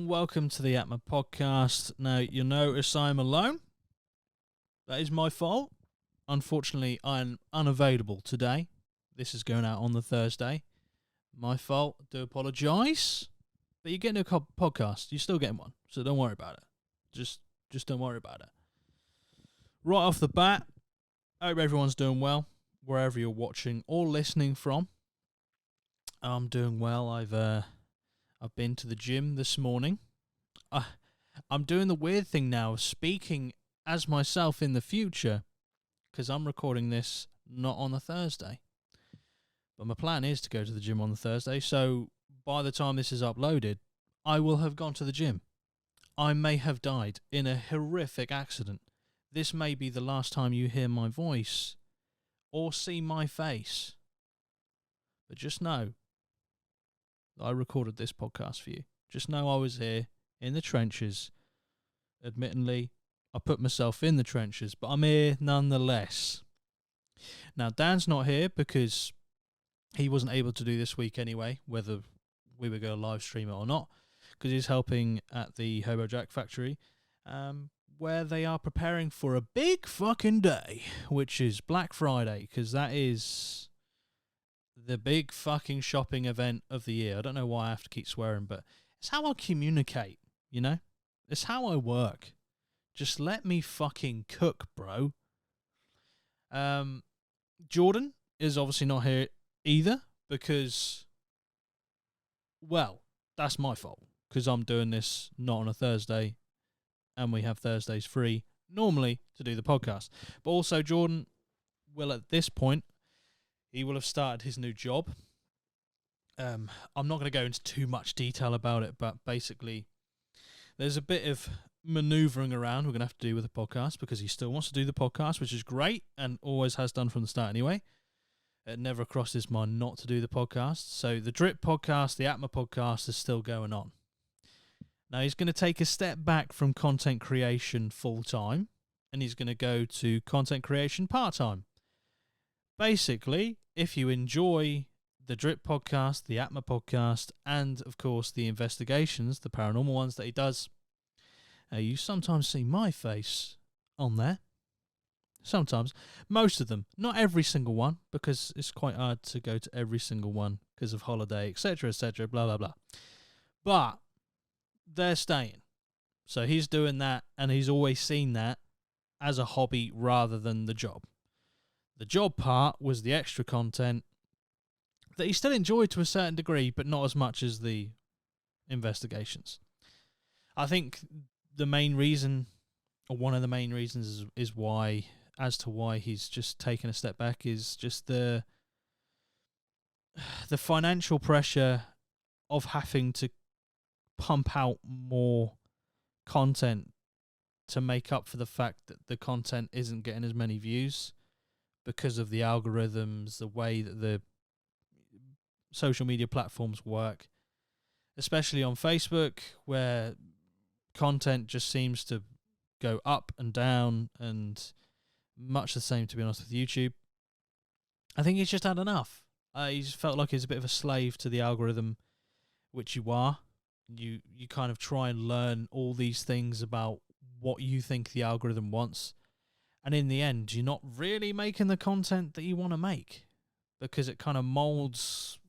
and welcome to the APMA podcast. Now, you'll notice I'm alone. That is my fault. Unfortunately, I'm unavailable today. This is going out on the Thursday. My fault. Do apologise. But you're getting a podcast. You're still getting one, so don't worry about it. Just don't worry about it. Right off the bat, I hope everyone's doing well, wherever you're watching or listening from. I'm doing well. I've been to the gym this morning. I'm doing the weird thing now of speaking as myself in the future because I'm recording this not on a Thursday. But my plan is to go to the gym on the Thursday, so by the time this is uploaded, I will have gone to the gym. I may have died in a horrific accident. This may be the last time you hear my voice or see my face. But just know I recorded this podcast for you. Just know I was here in the trenches. Admittedly, I put myself in the trenches, but I'm here nonetheless. Now, Dan's not here because he wasn't able to do this week anyway, whether we were going to live stream it or not, because he's helping at the Hobo Jack factory, where they are preparing for a big fucking day, which is Black Friday, because that is the big fucking shopping event of the year. I don't know why I have to keep swearing, but it's how I communicate, you know? It's how I work. Just let me fucking cook, bro. Jordan is obviously not here either because, well, that's my fault because I'm doing this not on a Thursday and we have Thursdays free normally to do the podcast. But also Jordan will at this point, he will have started his new job. I'm not going to go into too much detail about it, but basically there's a bit of manoeuvring around we're going to have to do with the podcast because he still wants to do the podcast, which is great and always has done from the start anyway. It never crossed his mind not to do the podcast. So the Drip podcast, the APMA podcast is still going on. Now he's going to take a step back from content creation full-time and he's going to go to content creation part-time. Basically, if you enjoy the Drip podcast, the APMA podcast, and, of course, the investigations, the paranormal ones that he does, you sometimes see my face on there. Sometimes. Most of them. Not every single one, because it's quite hard to go to every single one because of holiday, etc., blah, blah, blah. But they're staying. So he's doing that, and he's always seen that as a hobby rather than the job. The job part was the extra content that he still enjoyed to a certain degree, but not as much as the investigations. I think the main reason, or one of the main reasons, is why he's just taken a step back is just the financial pressure of having to pump out more content to make up for the fact that the content isn't getting as many views because of the algorithms, the way that the social media platforms work, especially on Facebook, where content just seems to go up and down, and much the same, to be honest, with YouTube. I think he's just had enough. He's felt like he's a bit of a slave to the algorithm, which you are. You kind of try and learn all these things about what you think the algorithm wants, and in the end, you're not really making the content that you want to make because it kind of molds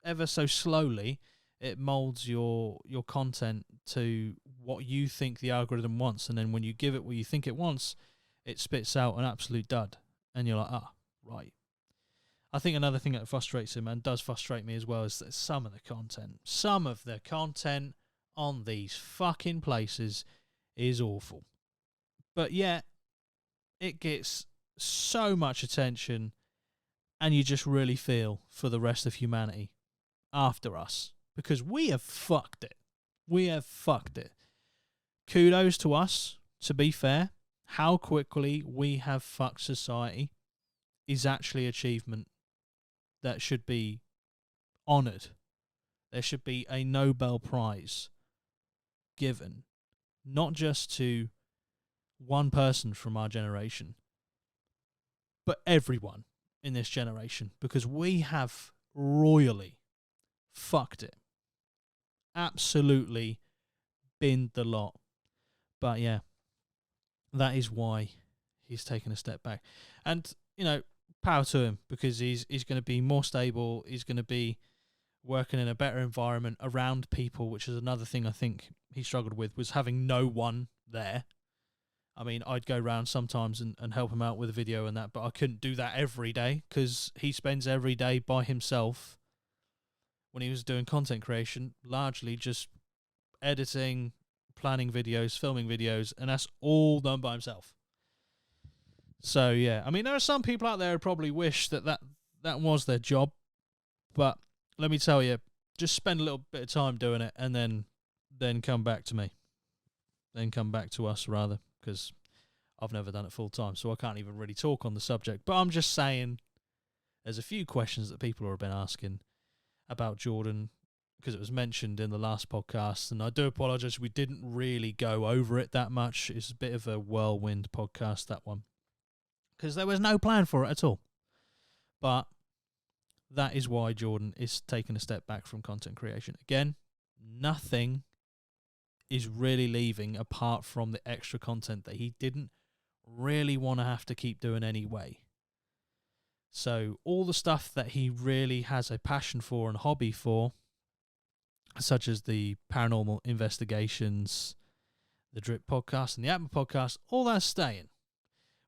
ever so slowly. It molds your content to what you think the algorithm wants, and then when you give it what you think it wants, it spits out an absolute dud, and you're like, right. I think another thing that frustrates him, and does frustrate me as well, is that some of the content on these fucking places is awful. But yet, it gets so much attention, and you just really feel for the rest of humanity after us, because we have fucked it. We have fucked it. Kudos to us, to be fair. How quickly we have fucked society is actually achievement that should be honoured. There should be a Nobel Prize given, not just to one person from our generation, but everyone in this generation, because we have royally fucked it. Absolutely binned the lot. But yeah, that is why he's taken a step back. And, power to him, because he's going to be more stable. He's going to be working in a better environment around people, which is another thing I think he struggled with, was having no one there. I mean, I'd go round sometimes and help him out with a video and that, but I couldn't do that every day because he spends every day by himself when he was doing content creation, largely just editing, planning videos, filming videos, and that's all done by himself. So, yeah, I mean, there are some people out there who probably wish that was their job, but let me tell you, just spend a little bit of time doing it and then come back to me. Then come back to us, rather, because I've never done it full time, so I can't even really talk on the subject. But I'm just saying there's a few questions that people have been asking about Jordan, because it was mentioned in the last podcast, and I do apologise, we didn't really go over it that much. It's a bit of a whirlwind podcast, that one, because there was no plan for it at all. But that is why Jordan is taking a step back from content creation. Again, nothing is really leaving apart from the extra content that he didn't really want to have to keep doing anyway. So all the stuff that he really has a passion for and hobby for, such as the paranormal investigations, the Drip podcast and the APMA podcast, all that's staying.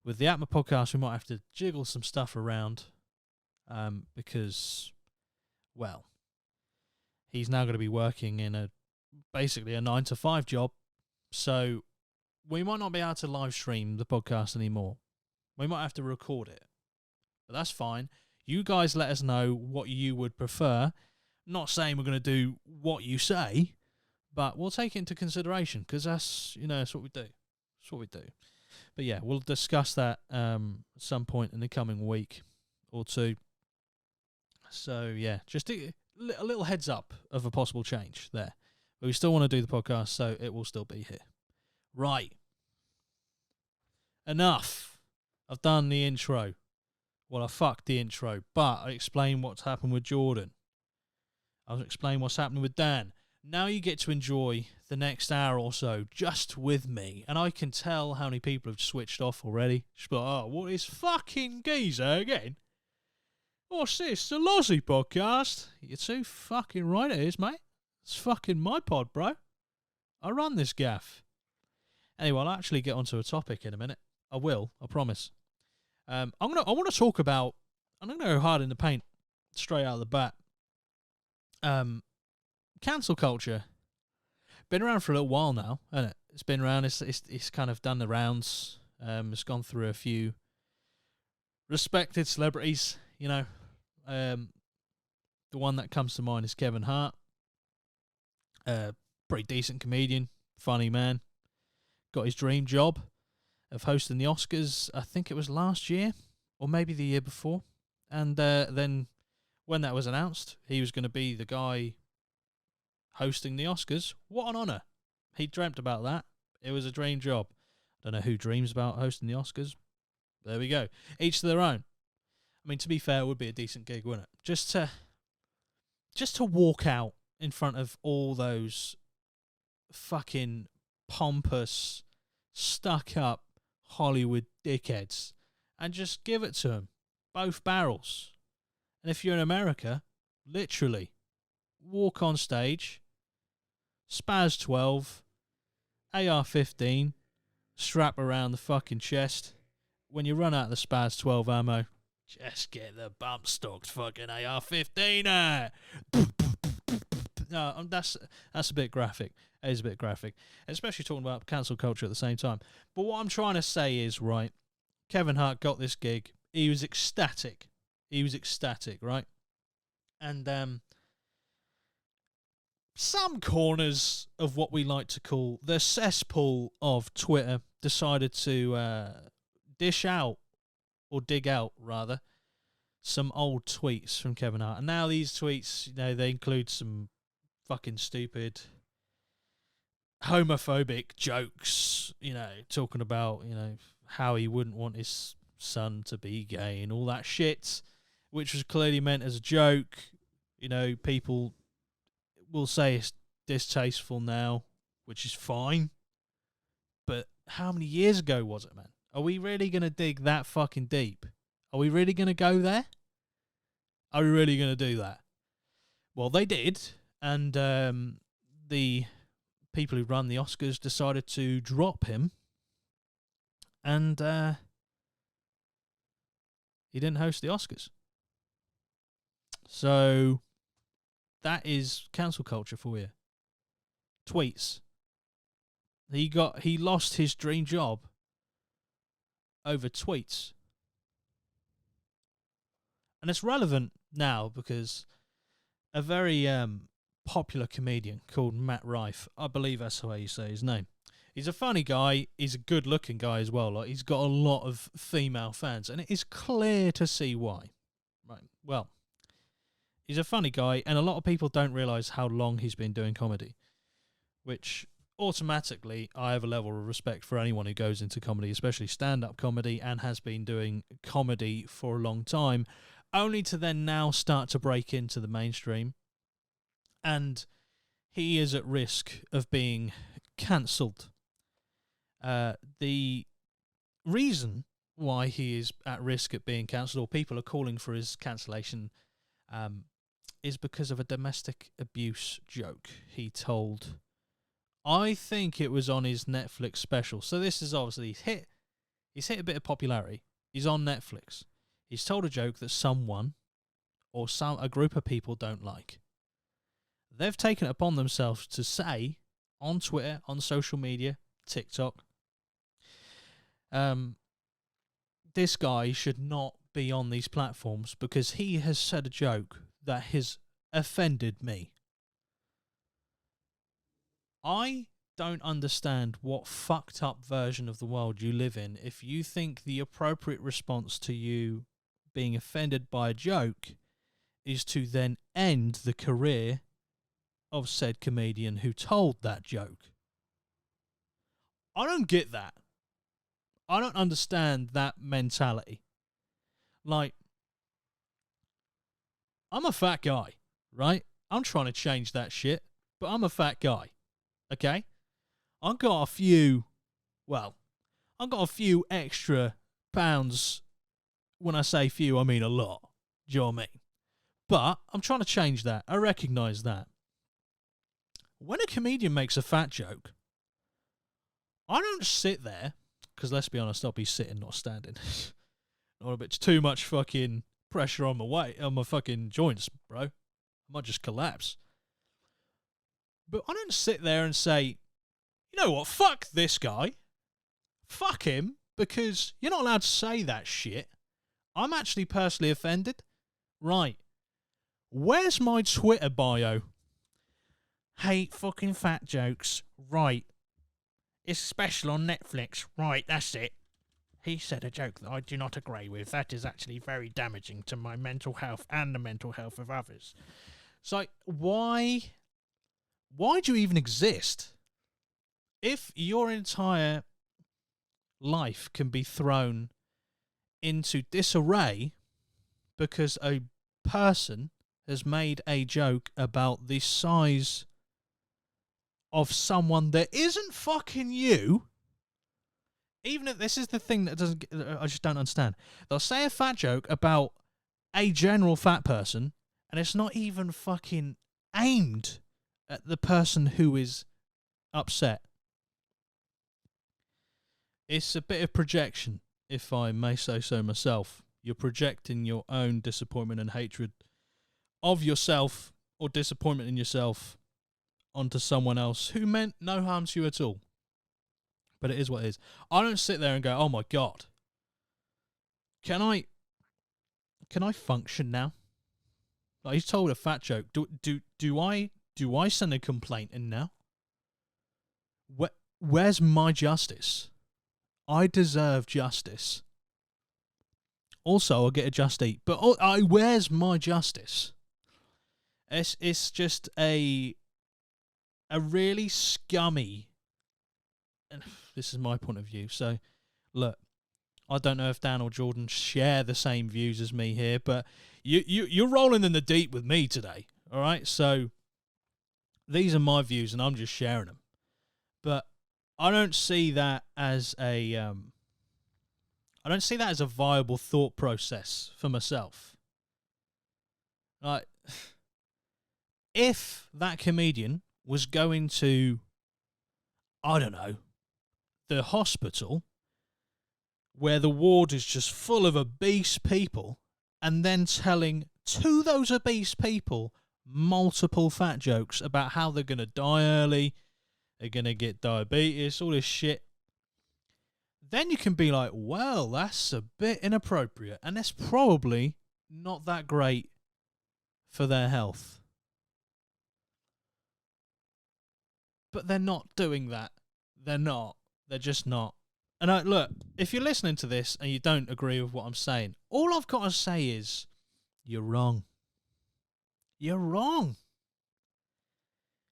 With the APMA podcast, we might have to jiggle some stuff around because, well, he's now going to be working in basically a 9-to-5 job, so we might not be able to live stream the podcast anymore. We might have to record it, but that's fine. You guys let us know what you would prefer. Not saying we're going to do what you say, but we'll take it into consideration, because that's what we do. That's what we do. But yeah, we'll discuss that at some point in the coming week or two. So yeah, just a little heads up of a possible change there. But we still want to do the podcast, so it will still be here. Right. Enough. I've done the intro. Well, I fucked the intro, but I explained what's happened with Jordan. I'll explain what's happening with Dan. Now you get to enjoy the next hour or so just with me. And I can tell how many people have switched off already. Just like, oh, what is fucking geezer again? What's this? The Lozzie podcast? You're too fucking right it is, mate. It's fucking my pod, bro. I run this gaff. Anyway, I'll actually get onto a topic in a minute. I will, I promise. I want to talk about, I'm going to go hard in the paint straight out of the bat. Cancel culture. Been around for a little while now, hasn't it? It's been around, it's kind of done the rounds. It's gone through a few respected celebrities, The one that comes to mind is Kevin Hart. Pretty decent comedian, funny man. Got his dream job of hosting the Oscars, I think it was last year, or maybe the year before. And then when that was announced, he was going to be the guy hosting the Oscars. What an honour. He dreamt about that. It was a dream job. I don't know who dreams about hosting the Oscars. There we go. Each to their own. I mean, to be fair, it would be a decent gig, wouldn't it? Just to walk out in front of all those fucking pompous, stuck-up Hollywood dickheads and just give it to them. Both barrels. And if you're in America, literally, walk on stage, Spaz 12, AR-15, strap around the fucking chest. When you run out of the Spaz 12 ammo, just get the bump-stocked fucking AR-15 No, that's a bit graphic. It is a bit graphic. Especially talking about cancel culture at the same time. But what I'm trying to say is, right, Kevin Hart got this gig. He was ecstatic. Right? And some corners of what we like to call the cesspool of Twitter decided to dig out, some old tweets from Kevin Hart. And now these tweets, they include some fucking stupid homophobic jokes, talking about, how he wouldn't want his son to be gay and all that shit, which was clearly meant as a joke. People will say it's distasteful now, which is fine. But how many years ago was it, man? Are we really going to dig that fucking deep? Are we really going to go there? Are we really going to do that? Well, they did, and the people who run the Oscars decided to drop him, and he didn't host the Oscars. So that is cancel culture for you. Tweets. He lost his dream job over tweets. And it's relevant now because a very popular comedian called Matt Riffe, I believe that's how you say his name. He's a funny guy. He's a good-looking guy as well. Like, he's got a lot of female fans, and it is clear to see why. Right. Well, he's a funny guy, and a lot of people don't realise how long he's been doing comedy, which automatically I have a level of respect for anyone who goes into comedy, especially stand-up comedy, and has been doing comedy for a long time, only to then now start to break into the mainstream. And he is at risk of being cancelled. The reason why he is at risk of being cancelled, or people are calling for his cancellation, is because of a domestic abuse joke he told. I think it was on his Netflix special. So this is obviously he's hit a bit of popularity. He's on Netflix. He's told a joke that someone or a group of people don't like. They've taken it upon themselves to say on Twitter, on social media, TikTok, this guy should not be on these platforms because he has said a joke that has offended me. I don't understand what fucked up version of the world you live in if you think the appropriate response to you being offended by a joke is to then end the career of said comedian who told that joke. I don't get that. I don't understand that mentality. Like, I'm a fat guy, right? I'm trying to change that shit, but I'm a fat guy. Okay? I've got a few extra pounds. When I say few, I mean a lot. Do you know what I mean? But I'm trying to change that. I recognise that. When a comedian makes a fat joke, I don't sit there, because let's be honest, I'll be sitting, not standing. Not a bit too much fucking pressure on my fucking joints, bro. I might just collapse. But I don't sit there and say, you know what, fuck this guy. Fuck him, because you're not allowed to say that shit. I'm actually personally offended. Right. Where's my Twitter bio? Hate fucking fat jokes. Right. It's special on Netflix. Right, that's it. He said a joke that I do not agree with. That is actually very damaging to my mental health and the mental health of others. So, why do you even exist? If your entire life can be thrown into disarray because a person has made a joke about the size of someone that isn't fucking you, even if this is the thing that I just don't understand. They'll say a fat joke about a general fat person, and it's not even fucking aimed at the person who is upset. It's a bit of projection, if I may say so myself. You're projecting your own disappointment and hatred of yourself, or disappointment in yourself, onto someone else who meant no harm to you at all. But it is what it is. I don't sit there and go, oh my God, can I function now? Like, he's told a fat joke. Do I send a complaint in now? Where's my justice? I deserve justice. Also, I'll get a Just Eat. But where's my justice? It's just a really scummy, and this is my point of view. So, look, I don't know if Dan or Jordan share the same views as me here, but you're rolling in the deep with me today, all right? So, these are my views, and I'm just sharing them. But I don't see that as a viable thought process for myself. Like, if that comedian was going to, I don't know, the hospital where the ward is just full of obese people, and then telling to those obese people multiple fat jokes about how they're going to die early, they're going to get diabetes, all this shit, then you can be like, well, that's a bit inappropriate, and that's probably not that great for their health. But they're not doing that. They're not. They're just not. And look, if you're listening to this and you don't agree with what I'm saying, all I've got to say is, you're wrong. You're wrong.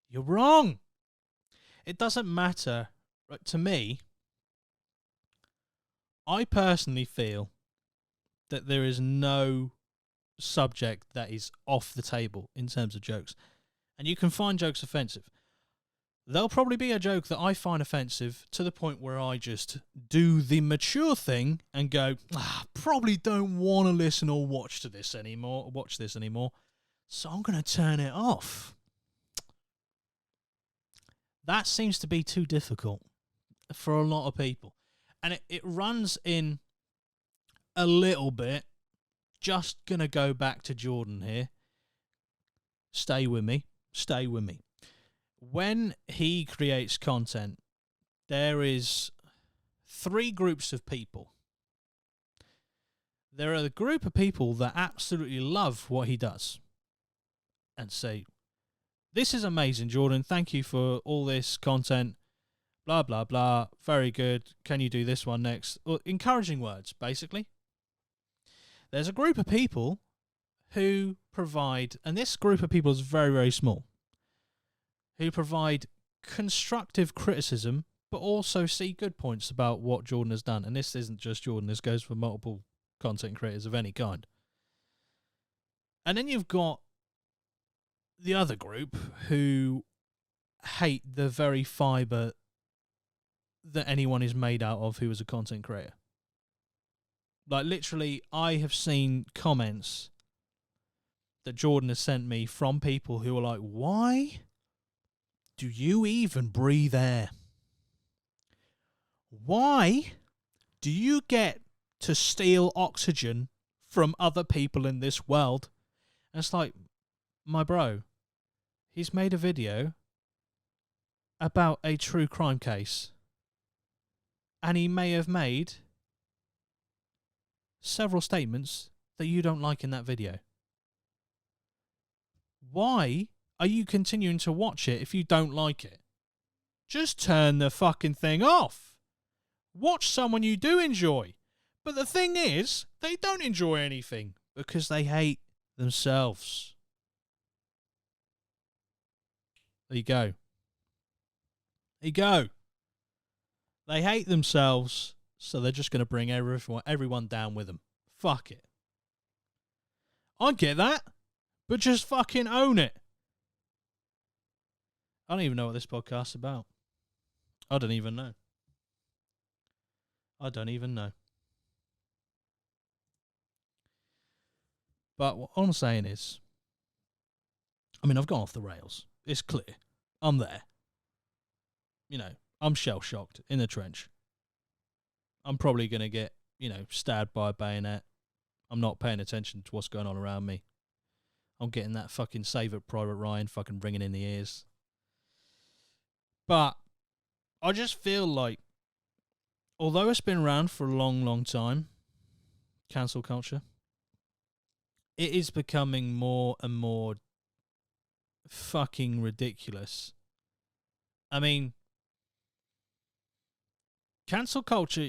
You're wrong. It doesn't matter. To me, I personally feel that there is no subject that is off the table in terms of jokes. And you can find jokes offensive. There'll probably be a joke that I find offensive to the point where I just do the mature thing and go, probably don't want to listen or watch this anymore, so I'm going to turn it off. That seems to be too difficult for a lot of people. And it runs in a little bit. Just going to go back to Jordan here. Stay with me. When he creates content, there is 3 groups of people. There are the group of people that absolutely love what he does and say, this is amazing, Jordan. Thank you for all this content. Blah, blah, blah. Very good. Can you do this one next? Or encouraging words, basically. There's a group of people who provide, and this group of people is very, very small, who provide constructive criticism, but also see good points about what Jordan has done. And this isn't just Jordan, this goes for multiple content creators of any kind. And then you've got the other group who hate the very fibre that anyone is made out of who is a content creator. Like, literally, I have seen comments that Jordan has sent me from people who are like, why do you even breathe air? Why do you get to steal oxygen from other people in this world? And it's like, my bro, he's made a video about a true crime case, and he may have made several statements that you don't like in that video. Why are you continuing to watch it if you don't like it? Just turn the fucking thing off. Watch someone you do enjoy. But the thing is, they don't enjoy anything because they hate themselves. There you go. There you go. They hate themselves, so they're just going to bring everyone down with them. Fuck it. I get that, but just fucking own it. I don't even know what this podcast's about. I don't even know. But what I'm saying is, I mean, I've gone off the rails. It's clear. I'm there. You know, I'm shell-shocked in the trench. I'm probably going to get, stabbed by a bayonet. I'm not paying attention to what's going on around me. I'm getting that fucking Save It Private Ryan fucking ringing in the ears. But I just feel like, although it's been around for a long, long time, cancel culture, it is becoming more and more fucking ridiculous. I mean, cancel culture,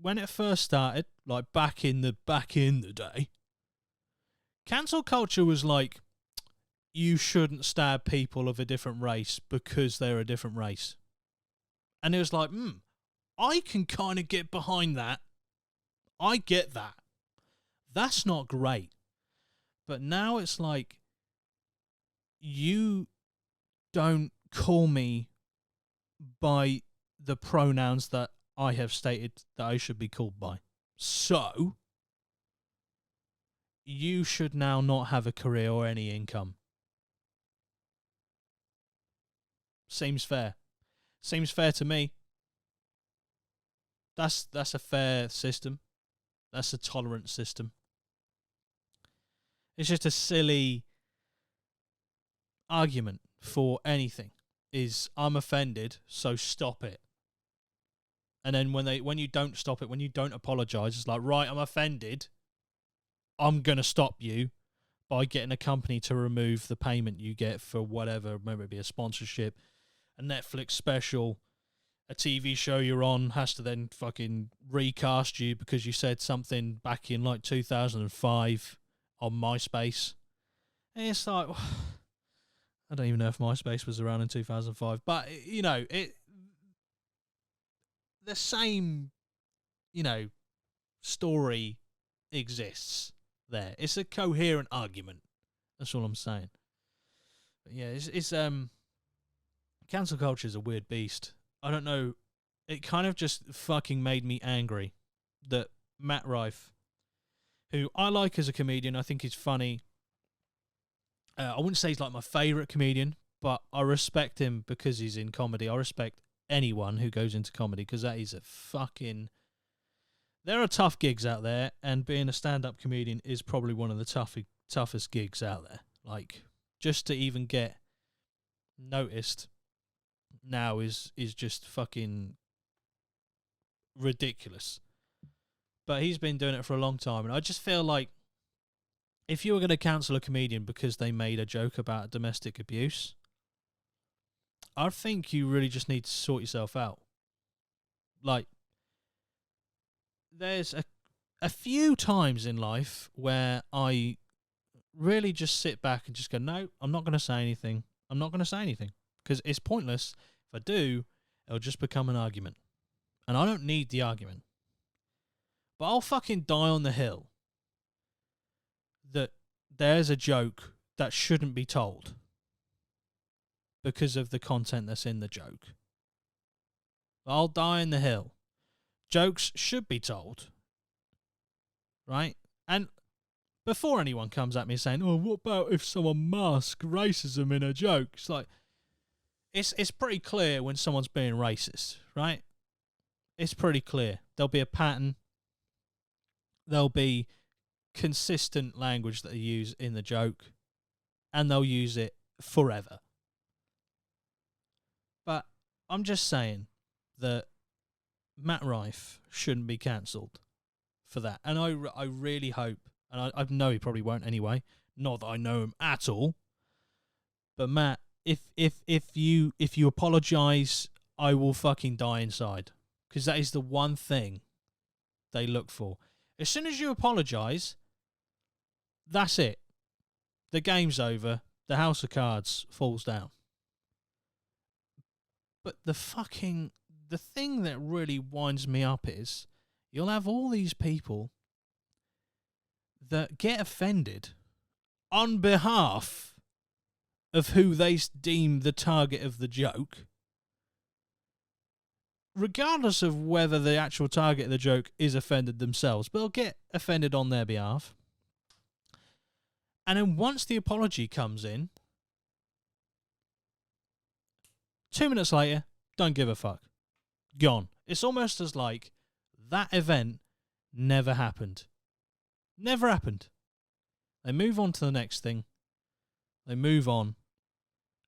when it first started, like back in the day, cancel culture was like, you shouldn't stab people of a different race because they're a different race. And it was like, I can kind of get behind that. I get that. That's not great. But now it's like, you don't call me by the pronouns that I have stated that I should be called by. So, you should now not have a career or any income. Seems fair. Seems fair to me. That's a fair system. That's a tolerant system. It's just a silly argument for anything. Is I'm offended, so stop it. And then when you don't stop it, when you don't apologise, it's like, right, I'm offended. I'm gonna stop you by getting a company to remove the payment you get for whatever, maybe it be a sponsorship, a Netflix special, a TV show you're on has to then fucking recast you because you said something back in like 2005 on MySpace. And it's like, I don't even know if MySpace was around in 2005, but you know, the same, you know, story exists there. It's a coherent argument. That's all I'm saying. But yeah, it's cancel culture is a weird beast. I don't know. It kind of just fucking made me angry that Matt Riffe, who I like as a comedian, I think he's funny. I wouldn't say he's like my favourite comedian, but I respect him because he's in comedy. I respect anyone who goes into comedy because that is a fucking... There are tough gigs out there, and being a stand-up comedian is probably one of the toughest gigs out there. Like, just to even get noticed now is just fucking ridiculous. But he's been doing it for a long time, and I just feel like if you were going to cancel a comedian because they made a joke about domestic abuse, I think you really just need to sort yourself out. Like, there's a few times in life where I really just sit back and just go, no, I'm not going to say anything. I'm not going to say anything because it's pointless. If I do, it'll just become an argument. And I don't need the argument. But I'll fucking die on the hill that there's a joke that shouldn't be told because of the content that's in the joke. I'll die in the hill. Jokes should be told. Right? And before anyone comes at me saying, oh, what about if someone masks racism in a joke? It's like, it's pretty clear when someone's being racist, right? It's pretty clear. There'll be a pattern. There'll be consistent language that they use in the joke, and they'll use it forever. But I'm just saying that Matt Riffe shouldn't be cancelled for that. And I really hope, and I know he probably won't anyway, not that I know him at all, but Matt, if you apologise, I will fucking die inside. Because that is the one thing they look for. As soon as you apologise, that's it. The game's over. The house of cards falls down. But the thing that really winds me up is you'll have all these people that get offended on behalf of who they deem the target of the joke, regardless of whether the actual target of the joke is offended themselves, but they'll get offended on their behalf. And then once the apology comes in, 2 minutes later, don't give a fuck. Gone. It's almost as like that event never happened. Never happened. They move on to the next thing. They move on.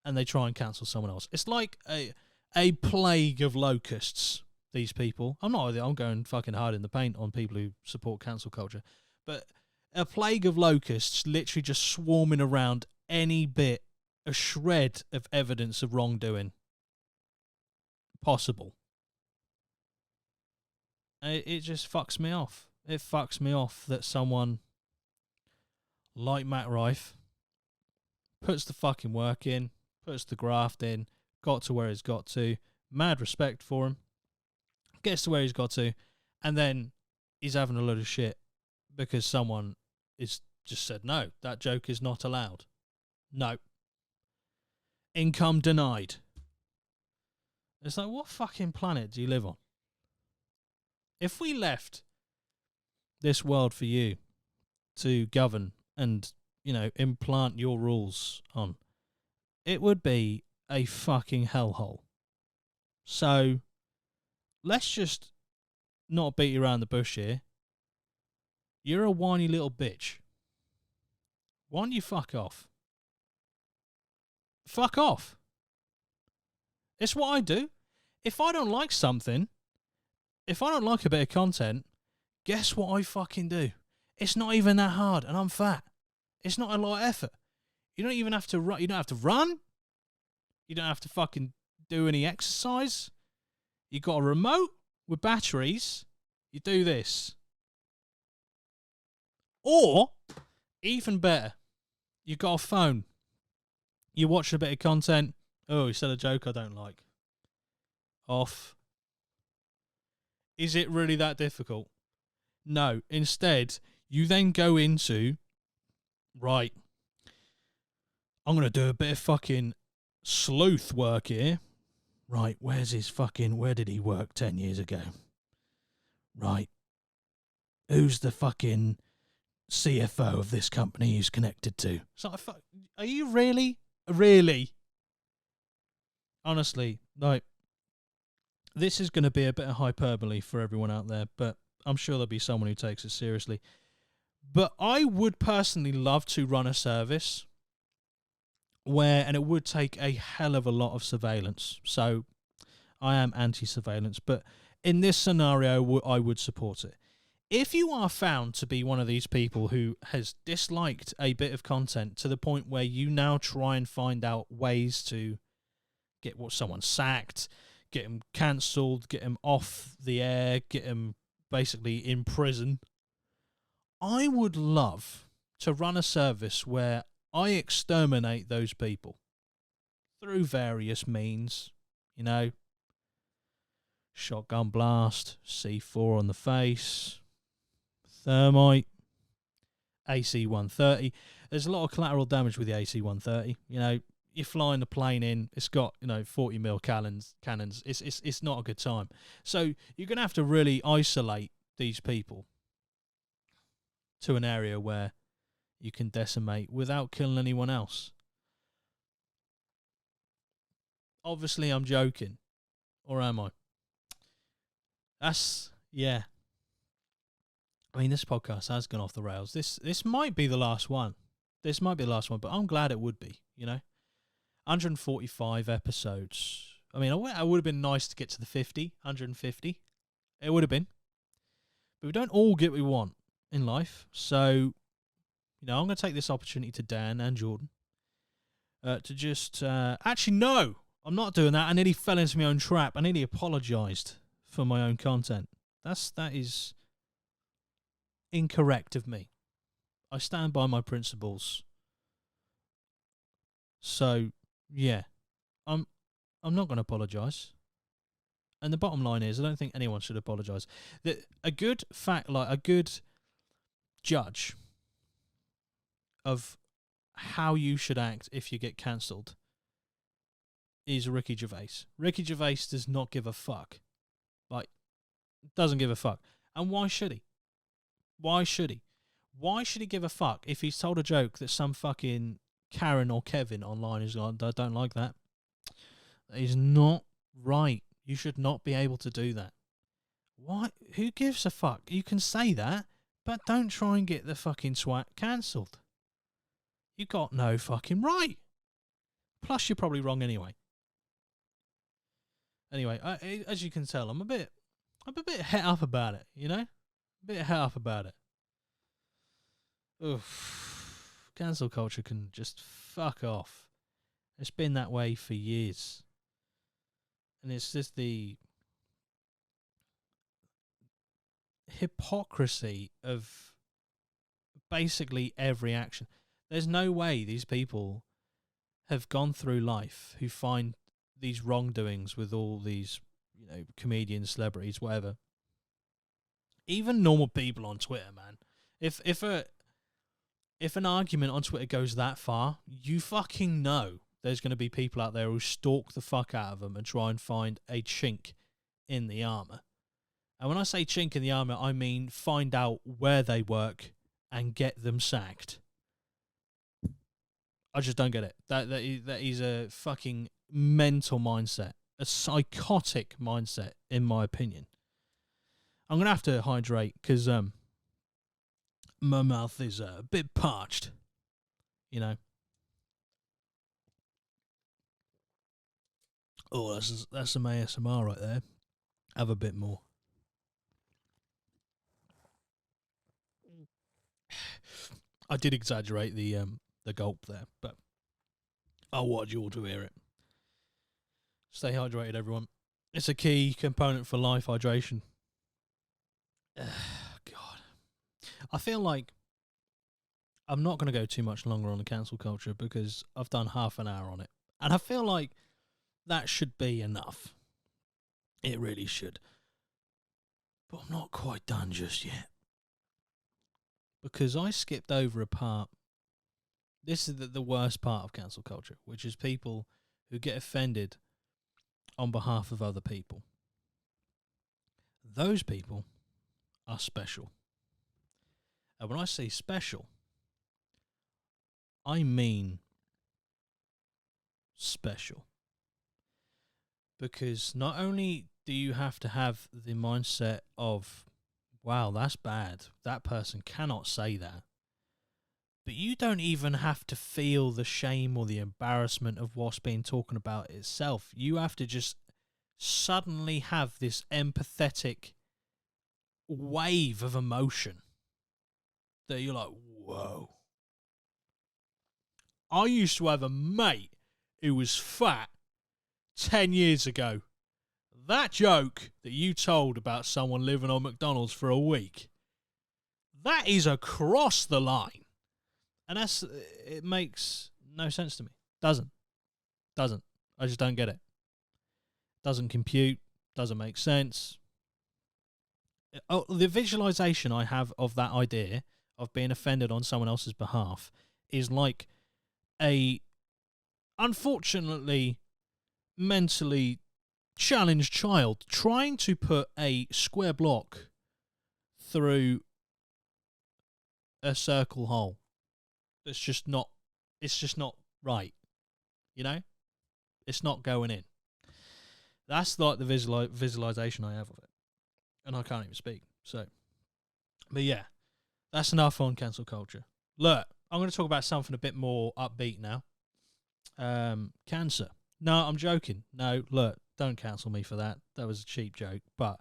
And they try and cancel someone else. It's like a plague of locusts, these people. I'm going fucking hard in the paint on people who support cancel culture. But a plague of locusts literally just swarming around any bit, a shred of evidence of wrongdoing possible. It just fucks me off. It fucks me off that someone like Matt Riffe puts the fucking work in, puts the graft in, got to where he's got to, mad respect for him, gets to where he's got to, and then he's having a load of shit because someone is just said, no, that joke is not allowed. No. Income denied. It's like, what fucking planet do you live on? If we left this world for you to govern and, implant your rules on, it would be a fucking hellhole. So, let's just not beat you around the bush here. You're a whiny little bitch. Why don't you fuck off? Fuck off. It's what I do. If I don't like something, if I don't like a bit of content, guess what I fucking do? It's not even that hard, and I'm fat. It's not a lot of effort. You don't even have to run. You don't have to run. You don't have to fucking do any exercise. You got a remote with batteries. You do this. Or, even better, you got a phone. You watch a bit of content. Oh, he said a joke I don't like. Off. Is it really that difficult? No. Instead, you then go into, right, I'm going to do a bit of fucking sleuth work here. Right, where did he work 10 years ago? Right. Who's the fucking CFO of this company he's connected to? So, are you really? Really? Honestly, like, this is going to be a bit of hyperbole for everyone out there, but I'm sure there'll be someone who takes it seriously. But I would personally love to run a service and it would take a hell of a lot of surveillance. So I am anti-surveillance, but in this scenario, I would support it. If you are found to be one of these people who has disliked a bit of content to the point where you now try and find out ways to get someone sacked, get him cancelled, get him off the air, get him basically in prison, I would love to run a service where I exterminate those people through various means, shotgun blast, C4 on the face, thermite, AC-130. There's a lot of collateral damage with the AC-130. You're flying the plane in. It's got 40mm cannons. It's not a good time. So you're gonna have to really isolate these people to an area where you can decimate without killing anyone else. Obviously, I'm joking, or am I? Yeah. I mean, this podcast has gone off the rails. This might be the last one. But I'm glad it would be, 145 episodes. I mean, it would have been nice to get to the 150. It would have been. But we don't all get what we want in life. So, I'm going to take this opportunity to Dan and Jordan to just... actually, no, I'm not doing that. I nearly fell into my own trap. I nearly apologised for my own content. That is incorrect of me. I stand by my principles. So, yeah, I'm not going to apologise. And the bottom line is, I don't think anyone should apologise. A good judge of how you should act if you get cancelled is Ricky Gervais. Ricky Gervais does not give a fuck. Doesn't give a fuck. And why should he? Why should he? Why should he give a fuck if he's told a joke that some fucking Karen or Kevin online is like, I don't like that? That is not right. You should not be able to do that. Why? Who gives a fuck? You can say that, but don't try and get the fucking swat cancelled. You got no fucking right. Plus, you're probably wrong anyway. Anyway, as you can tell, I'm a bit het up about it, A bit het up about it. Oof. Cancel culture can just fuck off. It's been that way for years. And it's just the hypocrisy of basically every action. There's no way these people have gone through life who find these wrongdoings with all these, comedians, celebrities, whatever. Even normal people on Twitter, man. If an argument on Twitter goes that far, you fucking know there's going to be people out there who stalk the fuck out of them and try and find a chink in the armour. And when I say chink in the armour, I mean find out where they work and get them sacked. I just don't get it. That is a fucking mental mindset. A psychotic mindset, in my opinion. I'm going to have to hydrate because my mouth is a bit parched. You know. Oh, that's some ASMR right there. Have a bit more. I did exaggerate the gulp there, but I wanted you all to hear it. Stay hydrated, everyone. It's a key component for life, hydration. God. I feel like I'm not going to go too much longer on the cancel culture because I've done half an hour on it. And I feel like that should be enough. It really should. But I'm not quite done just yet. Because I skipped over a part. This is the worst part of cancel culture, which is people who get offended on behalf of other people. Those people are special. And when I say special, I mean special. Because not only do you have to have the mindset of, wow, that's bad, that person cannot say that, but you don't even have to feel the shame or the embarrassment of what's being talking about itself. You have to just suddenly have this empathetic wave of emotion that you're like, whoa. I used to have a mate who was fat 10 years ago. That joke that you told about someone living on McDonald's for a week, that is across the line. And it makes no sense to me. Doesn't. I just don't get it. Doesn't compute. Doesn't make sense. The visualization I have of that idea of being offended on someone else's behalf is like a, unfortunately, mentally challenged child trying to put a square block through a circle hole. It's just not right. You know? It's not going in. That's like the visualization I have of it. And I can't even speak. So, but yeah, that's enough on cancel culture. Look, I'm going to talk about something a bit more upbeat now. Cancer. No, I'm joking. No, look, don't cancel me for that. That was a cheap joke. But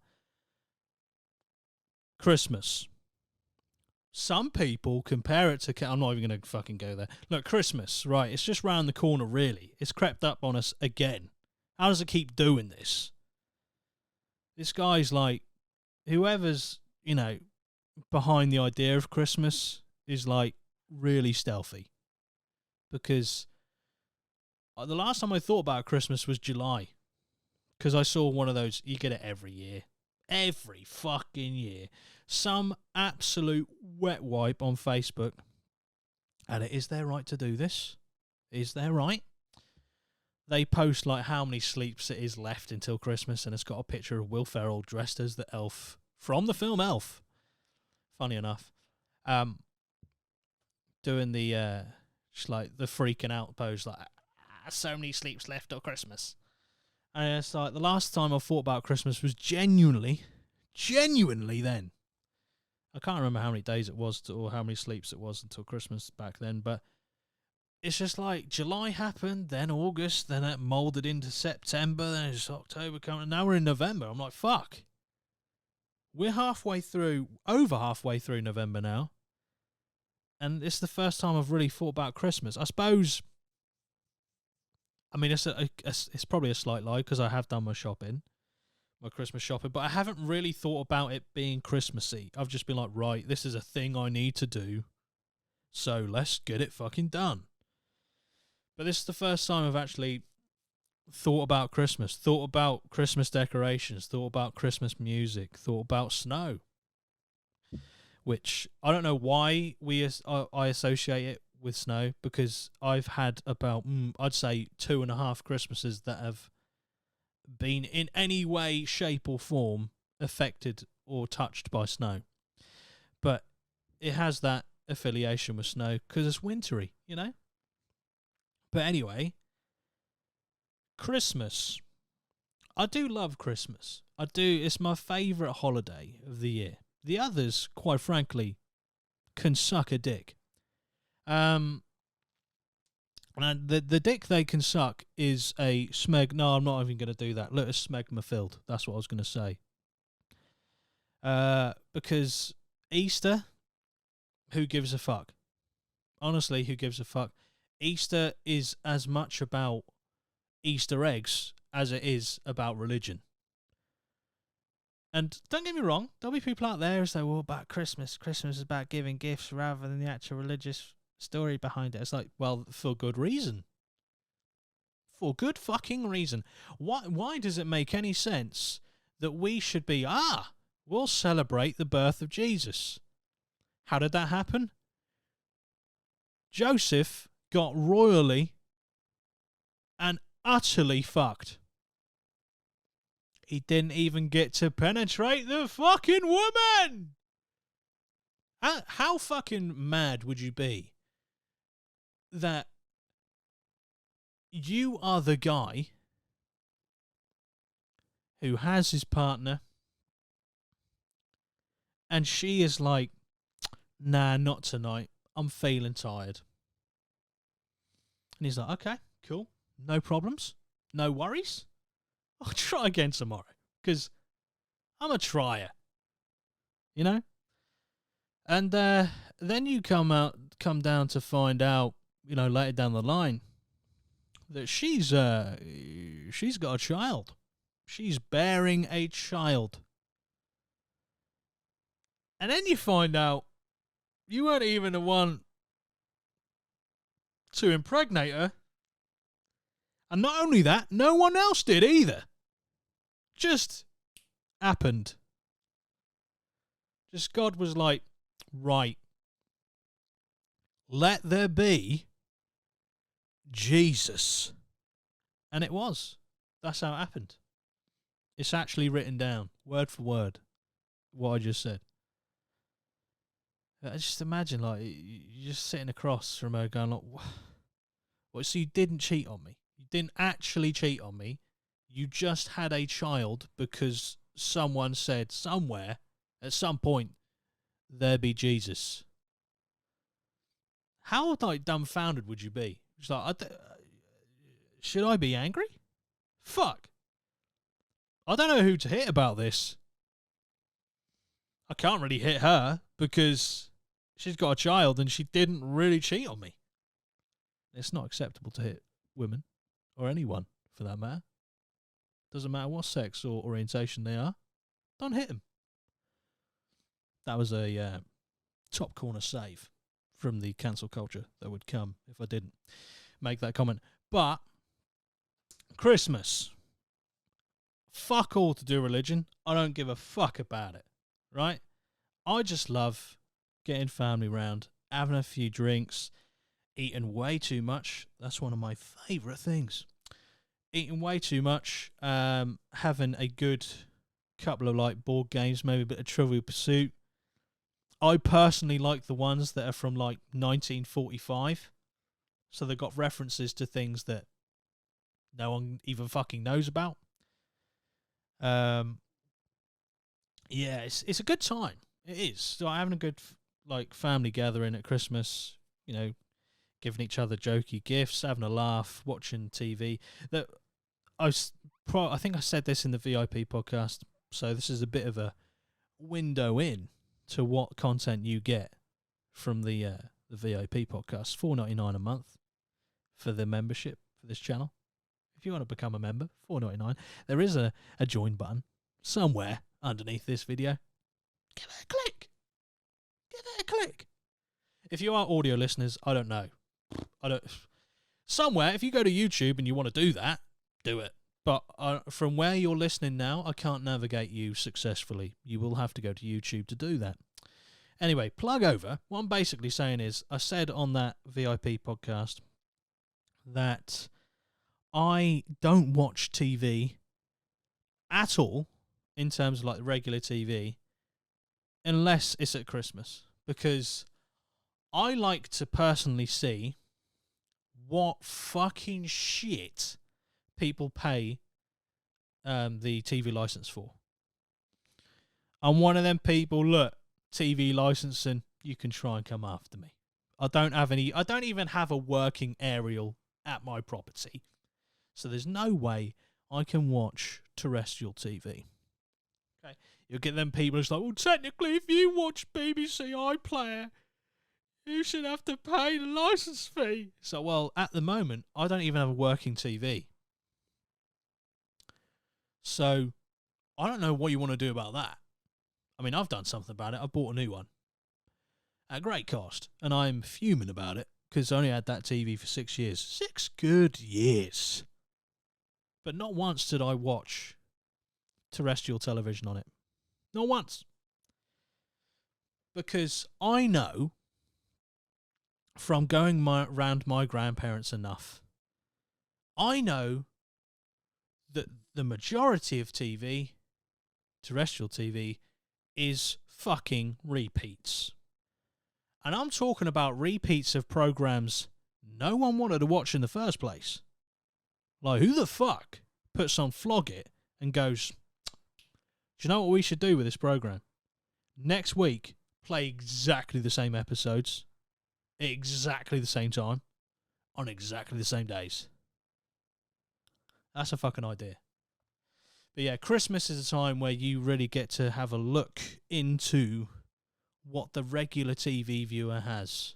Christmas. Some people compare it to... I'm not even going to fucking go there. Look, Christmas, right, it's just round the corner, really. It's crept up on us again. How does it keep doing this? This guy's like... Whoever's, behind the idea of Christmas is, like, really stealthy. Because the last time I thought about Christmas was July. Because I saw one of those... You get it every year. Every fucking year. Some absolute wet wipe on Facebook. And is their right to do this? Is their right? They post like how many sleeps it is left until Christmas, and it's got a picture of Will Ferrell dressed as the elf from the film Elf. Funny enough. Doing the just like the freaking out pose, like so many sleeps left till Christmas. And it's like the last time I thought about Christmas was genuinely then. I can't remember how many days it was or how many sleeps it was until Christmas back then, but it's just like July happened, then August, then it moulded into September, then it's October coming, and now we're in November. I'm like, fuck. We're over halfway through November now, and it's the first time I've really thought about Christmas. I suppose, I mean, it's probably a slight lie because I have done my Christmas shopping, but I haven't really thought about it being Christmassy. I've just been like, right, this is a thing I need to do, so let's get it fucking done. But this is the first time I've actually thought about Christmas, thought about Christmas decorations, thought about Christmas music, thought about snow. Which, I don't know why I associate it with snow because I've had about, I'd say 2.5 Christmases that have been in any way, shape or form affected or touched by snow. But it has that affiliation with snow because it's wintry, you know? But anyway, Christmas. I do love Christmas. I do. It's my favourite holiday of the year. The others, quite frankly, can suck a dick. And the dick they can suck is a smeg. No, I'm not even going to do that. Look, a smegma filled. That's what I was going to say. Because Easter, who gives a fuck? Honestly, who gives a fuck? Easter is as much about Easter eggs as it is about religion. And don't get me wrong, there'll be people out there who say, well, about Christmas. Christmas is about giving gifts rather than the actual religious story behind it. It's like, well, for good reason. For good fucking reason. Why does it make any sense that we should be, we'll celebrate the birth of Jesus? How did that happen? Joseph got royally and utterly fucked. He didn't even get to penetrate the fucking woman! How fucking mad would you be that you are the guy who has his partner and she is like, nah, not tonight. I'm feeling tired. And he's like, okay, cool. No problems. No worries. I'll try again tomorrow. Because I'm a trier. You know? And then you come down to find out, you know, later down the line, that she's got a child. She's bearing a child. And then you find out you weren't even the one to impregnate her. And not only that, no one else did either. Just happened. Just God was like, right, let there be Jesus. And it was. That's how it happened. It's actually written down, word for word, what I just said. I just imagine, like, you're just sitting across from her going, like, what? So you didn't cheat on me? You didn't actually cheat on me? You just had a child because someone said somewhere, at some point, there be Jesus. How, like, dumbfounded would you be? It's like, should I be angry? Fuck. I don't know who to hit about this. I can't really hit her because she's got a child and she didn't really cheat on me. It's not acceptable to hit women, or anyone for that matter. Doesn't matter what sex or orientation they are. Don't hit them. That was a top corner save from the cancel culture that would come if I didn't make that comment. But Christmas. Fuck all to do religion. I don't give a fuck about it. Right? I just love getting family round, having a few drinks, eating way too much. That's one of my favourite things. Eating way too much, having a good couple of like board games, maybe a bit of Trivial Pursuit. I personally like the ones that are from like 1945. So they've got references to things that no one even fucking knows about. Yeah, it's a good time. It is. So having a good like family gathering at Christmas, you know, giving each other jokey gifts, having a laugh, watching TV. That I think I said this in the VIP podcast, so this is a bit of a window in to what content you get from the VIP podcast. $4.99 a month for the membership for this channel. If you want to become a member, $4.99. There is a join button somewhere underneath this video. Give it a click. Give it a click. If you are audio listeners, I don't know. Somewhere, if you go to YouTube and you want to do that, do it. But from where you're listening now, I can't navigate you successfully. You will have to go to YouTube to do that. Anyway, plug over. What I'm basically saying is, I said on that VIP podcast that I don't watch TV at all in terms of like regular TV unless it's at Christmas, because I like to personally see what fucking shit people pay the TV license for. I'm one of them people, look, TV licensing, you can try and come after me. I don't even have a working aerial at my property. So there's no way I can watch terrestrial TV. Okay. You'll get them people who's like, well, technically, if you watch BBC iPlayer, you should have to pay the license fee. So, well, at the moment, I don't even have a working TV. So, I don't know what you want to do about that. I mean, I've done something about it. I bought a new one at great cost, and I'm fuming about it because I only had that TV for 6 years. 6 good years. But not once did I watch terrestrial television on it. Not once. Because I know from going round my grandparents enough, I know that the majority of TV, terrestrial TV, is fucking repeats. And I'm talking about repeats of programs no one wanted to watch in the first place. Like, who the fuck puts on Flog It and goes, do you know what we should do with this program? Next week, play exactly the same episodes, exactly the same time, on exactly the same days. That's a fucking idea. But yeah, Christmas is a time where you really get to have a look into what the regular TV viewer has.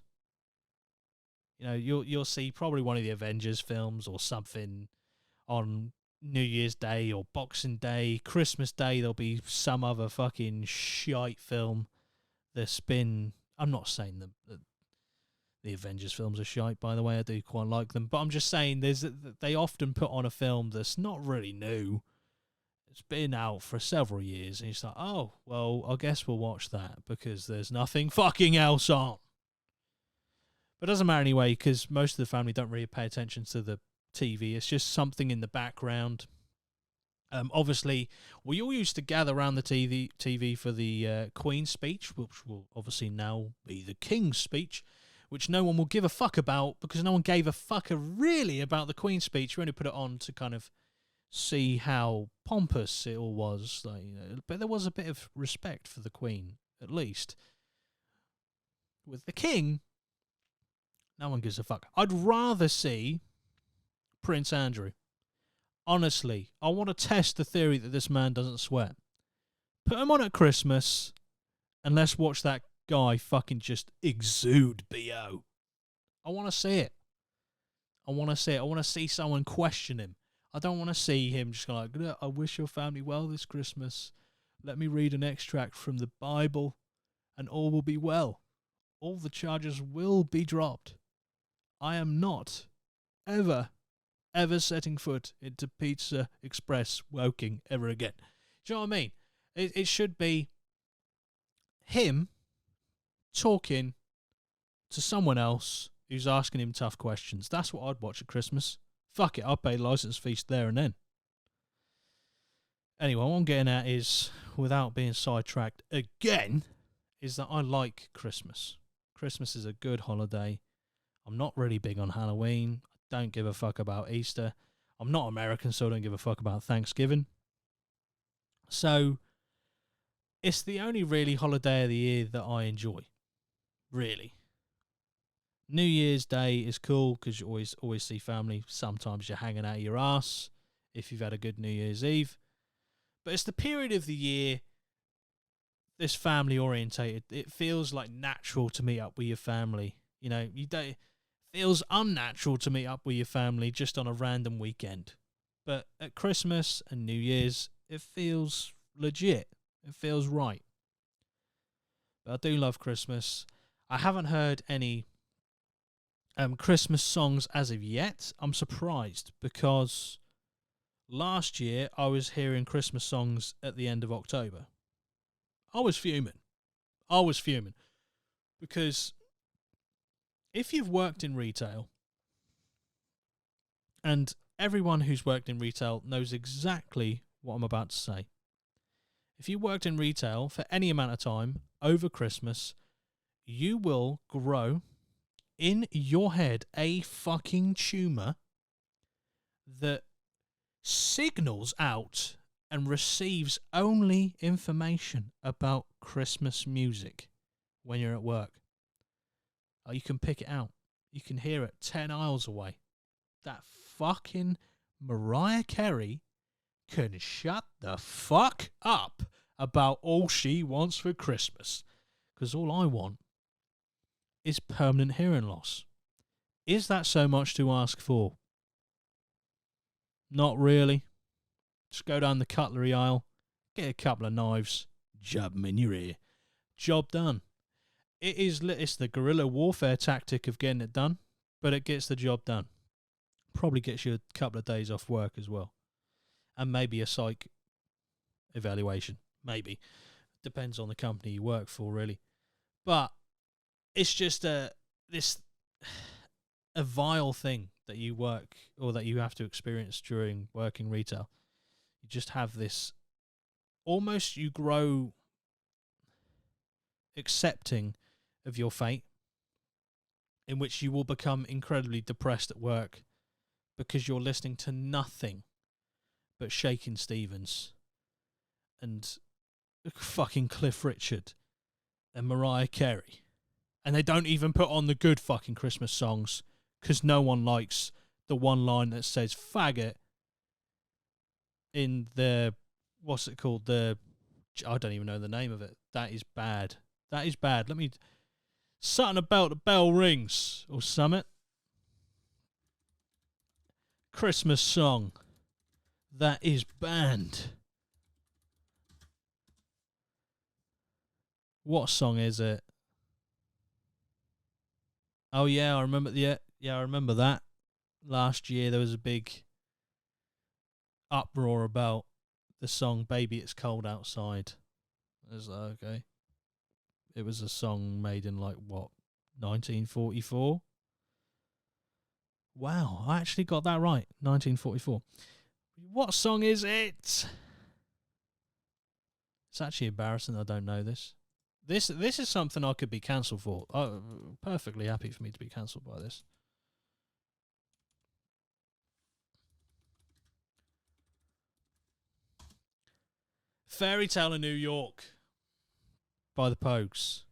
You know, you'll see probably one of the Avengers films or something on New Year's Day or Boxing Day. Christmas Day, there'll be some other fucking shite film that's been... I'm not saying the Avengers films are shite, by the way. I do quite like them. But I'm just saying they often put on a film that's not really new. It's been out for several years, and it's like, oh, well, I guess we'll watch that because there's nothing fucking else on. But it doesn't matter anyway, because most of the family don't really pay attention to the TV. It's just something in the background. Obviously, we all used to gather around the TV for the Queen's speech, which will obviously now be the King's speech, which no one will give a fuck about because no one gave a fuck really about the Queen's speech. We only put it on to kind of see how pompous it all was, like, you know, but there was a bit of respect for the Queen, at least. With the King, no one gives a fuck. I'd rather see Prince Andrew. Honestly, I want to test the theory that this man doesn't sweat. Put him on at Christmas, and let's watch that guy fucking just exude BO. I want to see it. I want to see it. I want to see someone question him. I don't want to see him just go like, I wish your family well this Christmas. Let me read an extract from the Bible and all will be well. All the charges will be dropped. I am not ever setting foot into Pizza Express Woking ever again. Do you know what I mean? It should be him talking to someone else who's asking him tough questions. That's what I'd watch at Christmas. Fuck it, I'll pay license fees there and then. Anyway, what I'm getting at is, without being sidetracked again, is that I like Christmas. Christmas is a good holiday. I'm not really big on Halloween. I don't give a fuck about Easter. I'm not American, so I don't give a fuck about Thanksgiving. So, it's the only really holiday of the year that I enjoy. Really. New Year's Day is cool because you always see family. Sometimes you're hanging out your ass if you've had a good New Year's Eve. But it's the period of the year that's family orientated. It feels like natural to meet up with your family. You know, it feels unnatural to meet up with your family just on a random weekend. But at Christmas and New Year's, it feels legit. It feels right. But I do love Christmas. I haven't heard any Christmas songs as of yet. I'm surprised because last year I was hearing Christmas songs at the end of October. I was fuming. Because if you've worked in retail, and everyone who's worked in retail knows exactly what I'm about to say. If you worked in retail for any amount of time over Christmas, you will grow in your head a fucking tumour that signals out and receives only information about Christmas music when you're at work. Oh, you can pick it out. You can hear it 10 miles away. That fucking Mariah Carey can shut the fuck up about all she wants for Christmas. Because all I want is permanent hearing loss. Is that so much to ask for? Not really. Just go down the cutlery aisle, get a couple of knives, jab them in your ear. Job done. It's the guerrilla warfare tactic of getting it done, but it gets the job done. Probably gets you a couple of days off work as well. And maybe a psych evaluation. Maybe. Depends on the company you work for, really. But it's just a vile thing that you work or that you have to experience during working retail. You just have this, almost you grow accepting of your fate, in which you will become incredibly depressed at work because you're listening to nothing but Shakin' Stevens and fucking Cliff Richard and Mariah Carey. And they don't even put on the good fucking Christmas songs because no one likes the one line that says faggot in the, what's it called? I don't even know the name of it. That is bad. That is bad. Something about the bell rings or something. Christmas song. That is banned. What song is it? Oh yeah, I remember. Yeah, I remember that. Last year there was a big uproar about the song "Baby It's Cold Outside." I was like, okay. It was a song made in 1944. Wow, I actually got that right. 1944. What song is it? It's actually embarrassing I don't know this. This is something I could be cancelled for. I'm perfectly happy for me to be cancelled by this. Fairy Tale in New York by the Pogues.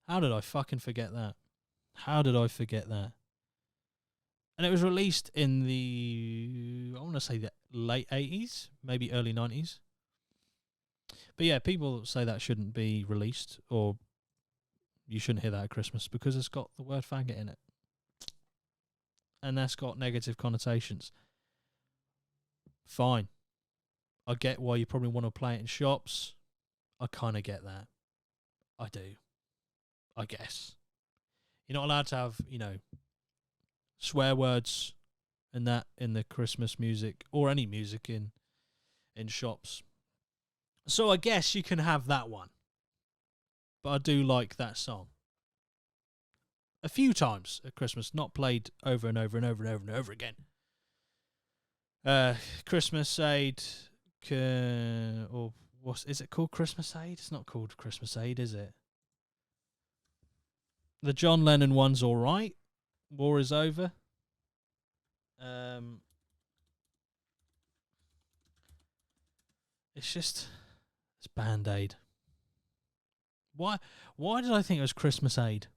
How did I fucking forget that? And it was released in the, I want to say the late 80s, maybe early 90s. But yeah, people say that shouldn't be released, or you shouldn't hear that at Christmas because it's got the word faggot in it. And that's got negative connotations. Fine. I get why you probably want to play it in shops. I kind of get that. I do. I guess. You're not allowed to have, swear words and that in the Christmas music or any music in shops. So I guess you can have that one. But I do like that song. A few times at Christmas, not played over and over and over and over and over again. Christmas Aid, or what is it called? Christmas Aid? It's not called Christmas Aid, is it? The John Lennon one's all right. War is over. It's Band-Aid. Why did I think it was Christmas Aid?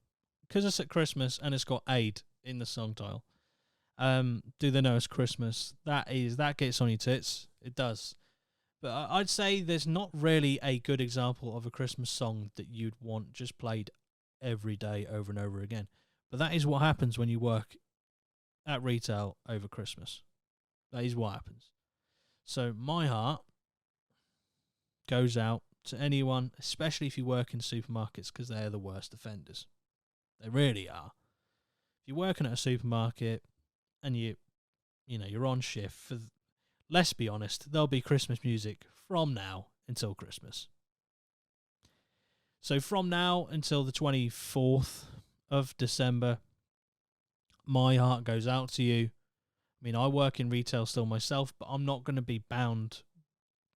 Because it's at Christmas and it's got aid in the song title. Do they know it's Christmas? That gets on your tits. It does. But I'd say there's not really a good example of a Christmas song that you'd want just played every day over and over again. But that is what happens when you work at retail over Christmas. That is what happens. So my heart goes out to anyone, especially if you work in supermarkets, because they're the worst offenders. They really are. If you're working at a supermarket and you're on shift, let's be honest, there'll be Christmas music from now until Christmas. So from now until the 24th of December, my heart goes out to you. I mean, I work in retail still myself, but I'm not going to be bound.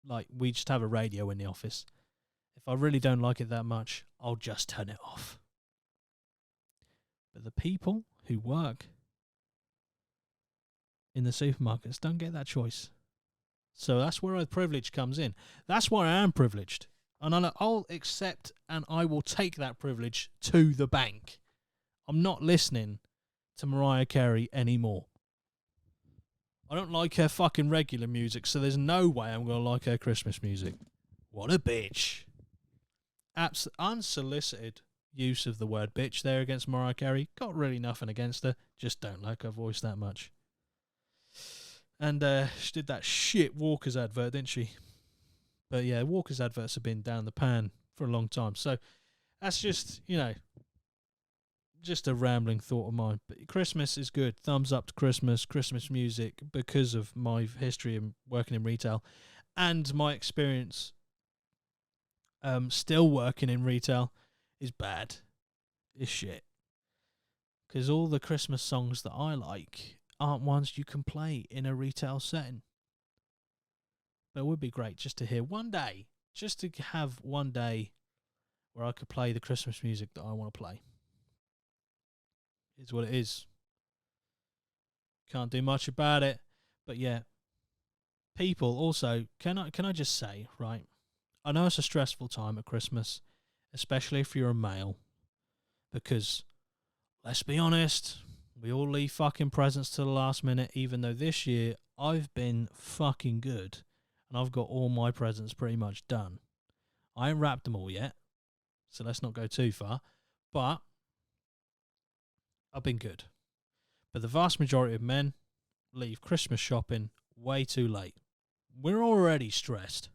Like, we just have a radio in the office. If I really don't like it that much, I'll just turn it off. But the people who work in the supermarkets don't get that choice. So that's where the privilege comes in. That's why I am privileged. And I'll accept and I will take that privilege to the bank. I'm not listening to Mariah Carey anymore. I don't like her fucking regular music, so there's no way I'm going to like her Christmas music. What a bitch. Unsolicited use of the word bitch there against Mariah Carey. Got really nothing against her. Just don't like her voice that much. And she did that shit Walker's advert, didn't she? But yeah, Walker's adverts have been down the pan for a long time. So that's just, just a rambling thought of mine. But Christmas is good. Thumbs up to Christmas music, because of my history of working in retail and my experience still working in retail is bad. It's shit. Because all the Christmas songs that I like aren't ones you can play in a retail setting. But it would be great just to hear one day, just to have one day where I could play the Christmas music that I want to play. It's what it is. Can't do much about it. But yeah, people also, can I just say, right, I know it's a stressful time at Christmas, especially if you're a male, because let's be honest, we all leave fucking presents to the last minute, even though this year I've been fucking good and I've got all my presents pretty much done. I ain't wrapped them all yet, so let's not go too far, but I've been good. But the vast majority of men leave Christmas shopping way too late. We're already stressed.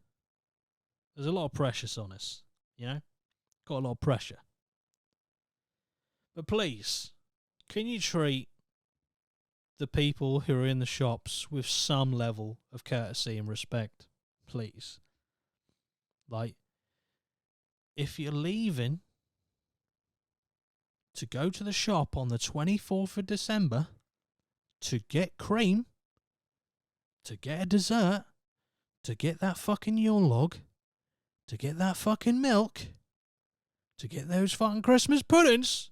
There's a lot of pressure on us, Got a lot of pressure. But please, can you treat the people who are in the shops with some level of courtesy and respect, please? Like, if you're leaving to go to the shop on the 24th of December to get cream, to get a dessert, to get that fucking Yule log, to get that fucking milk, to get those fucking Christmas puddings,